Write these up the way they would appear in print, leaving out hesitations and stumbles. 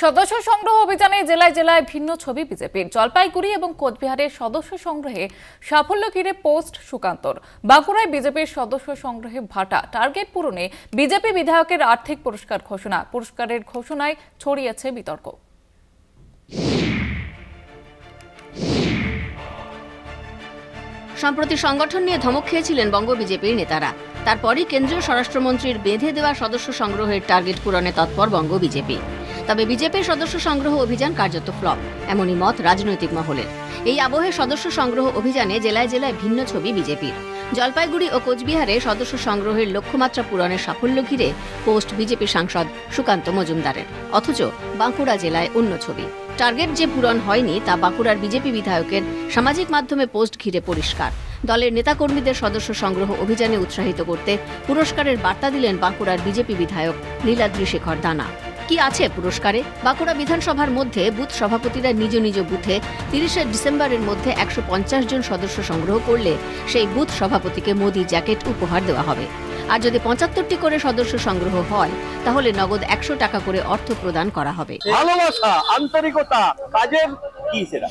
সদস্য সংগ্রহ অভিযানে জেলায় জেলায় ভিন্ন ছবি বিজেপির। জলপাইগুড়ি এবং কোচবিহারের সদস্য সংগ্রহে সাফল্য ঘিরে পোস্ট সুকান্তর। বাঁকুড়ায় বিজেপির সদস্য সংগ্রহে ভাটা। টার্গেট পূরণে বিজেপি বিধায়কের আর্থিক পুরস্কার ঘোষণা। পুরস্কারের ঘোষণায় ছড়িয়েছে বিতর্ক। সম্প্রতি সংগঠন নিয়ে ধমক খেয়েছিলেন বঙ্গ বিজেপির নেতারা। তারপরই কেন্দ্রীয় স্বরাষ্ট্রমন্ত্রীর বেঁধে দেওয়া সদস্য সংগ্রহের টার্গেট পূরণে তৎপর বঙ্গ বিজেপি। তবে বিজেপির সদস্য সংগ্রহ অভিযান কার্যত ফ্লপ, এমনই মত রাজনৈতিক মহলের। এই আবহে সদস্য সংগ্রহ অভিযানে জেলায় জেলায় ভিন্ন ছবি বিজেপির। জলপাইগুড়ি ও কোচবিহারে সদস্য সংগ্রহের লক্ষ্যমাত্রা পূরণের সাফল্য ঘিরে পোস্ট বিজেপি সাংসদ সুকান্ত মজুমদারের। অথচ বাঁকুড়া জেলায় অন্য ছবি। টার্গেট যে পূরণ হয়নি তা বাঁকুড়ার বিজেপি বিধায়কের সামাজিক মাধ্যমে পোস্ট ঘিরে পরিষ্কার। দলের নেতাকর্মীদের সদস্য সংগ্রহ অভিযানে উৎসাহিত করতে পুরস্কারের বার্তা দিলেন বাঁকুড়ার বিজেপি বিধায়ক নীলাদ্রি শেখর দানা। কি আছে পুরস্কারে? বাঁকুড়া বিধানসভার মধ্যে বুথ সভাপতিরা নিজ নিজ বুথে 30শে ডিসেম্বরের মধ্যে 150 জন সদস্য সংগ্রহ করলে সেই বুথ সভাপতিকে মোদি জ্যাকেট উপহার দেওয়া হবে। আর যদি 75টি করে সদস্য সংগ্রহ হয় তাহলে নগদ 100 টাকা করে অর্থ প্রদান করা হবে। ভালোবাসা, আন্তরিকতা, কাজের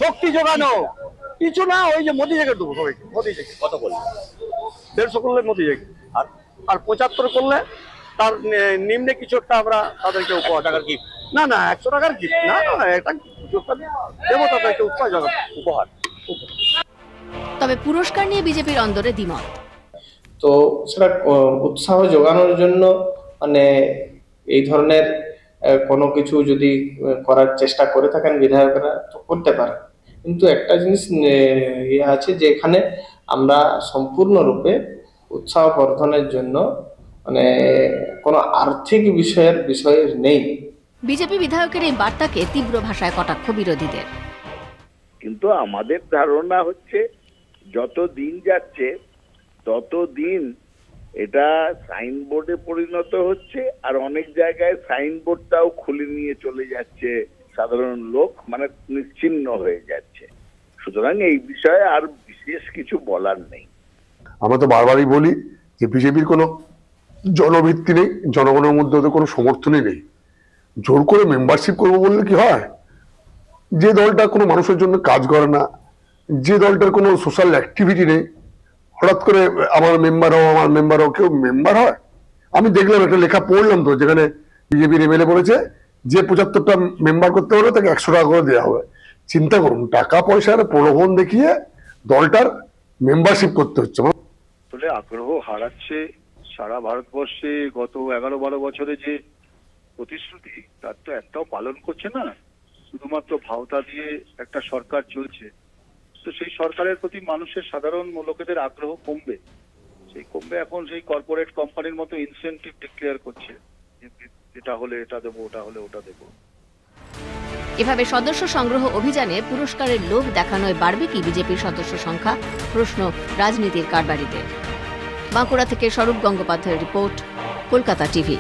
শক্তি যোগানো, কিছু না। ওই যে মোদি জ্যাকেট দেবো সবাইকে। মোদি জ্যাকেট কত করলে? 150 করলে মোদি জ্যাকেট, আর 75 করলে তার নিম্নে কিছু একটা আমরা তাদেরকে উপহার। টাকার গিফট না, 100 টাকার গিফট না, একটা দেবো তাদেরকে উপহার। তবে পুরস্কার নিয়ে বিজেপির অন্দরে দ্বিমত। তো সেটা উৎসাহ যোগানোর জন্য মানে এই ধরনের কোনো কিছু যদি করার চেষ্টা করে থাকেন বিধায়করা তো করতে পারে, কিন্তু একটা জিনিস ইয়ে আছে যে এখানে আমরা সম্পূর্ণরূপে উৎসাহ বর্ধনের জন্য মানে কোনো আর্থিক বিষয়ের নেই। বিজেপি বিধায়কের এই বার্তাকে তীব্র ভাষায় কটাক্ষ বিরোধীদের। কিন্তু আমাদের ধারণা হচ্ছে যত দিন যাচ্ছে ততদিন এটা সাইনবোর্ডে পরিণত হচ্ছে, আর অনেক জায়গায় সাইনবোর্ডটাও খুলে নিয়ে চলে যাচ্ছে সাধারণ লোক, মানে নিশ্চিহ্ন হয়ে যাচ্ছে। সুতরাং এই বিষয়ে আর বিশেষ কিছু বলার নেই। আমরা তো বারবারই বলি যে বিজেপির কোনো জনভিত্তি নেই, জনগণের মধ্যে ওদের কোনো সমর্থনই নেই। জোর করে মেম্বারশিপ করবো বললে কি হয়? যে দলটা কোনো মানুষের জন্য কাজ করে না, যে দলটার কোনো সোশ্যাল অ্যাক্টিভিটি নেই, হঠাৎ করে আমার মেম্বার হও কেউ মেম্বার হয়? আমি দেখলাম একটা লেখা পড়লাম তো, যেখানে বিজেপির এমএলএ বলেছে যে 75টা মেম্বার করতে হলে তাকে 100 টাকা করে দেওয়া হবে। চিন্তা করুন, টাকা পয়সার প্রলোভন দেখিয়ে দলটার মেম্বারশিপ করতে হচ্ছে। আসলে আগ্রহ হারাচ্ছে সারা ভারতবর্ষে। গত 11-12 বছরে যে প্রতিশ্রুতি তার তো একটাও পালন করছে না, শুধুমাত্র ভাওতা দিয়ে একটা সরকার চলছে। তো সেই সরকারের প্রতি মানুষের সাধারণ লোকেদের আগ্রহ কমবে। এখন সেই কর্পোরেট কোম্পানির মতো ইনসেন্টিভ ডিক্লেয়ার করছে, এটা হলে এটা দেবো, ওটা হলে ওটা দেবো। এভাবে সদস্য সংগ্রহ অভিযানে পুরস্কারের লোভ দেখানোয় বাড়বে কি বিজেপির সদস্য সংখ্যা? প্রশ্ন রাজনীতির কারবারিদের। বাঁকুড়া থেকে স্বরূপ গঙ্গোপাধ্যায়ের রিপোর্ট, কলকাতা টিভি।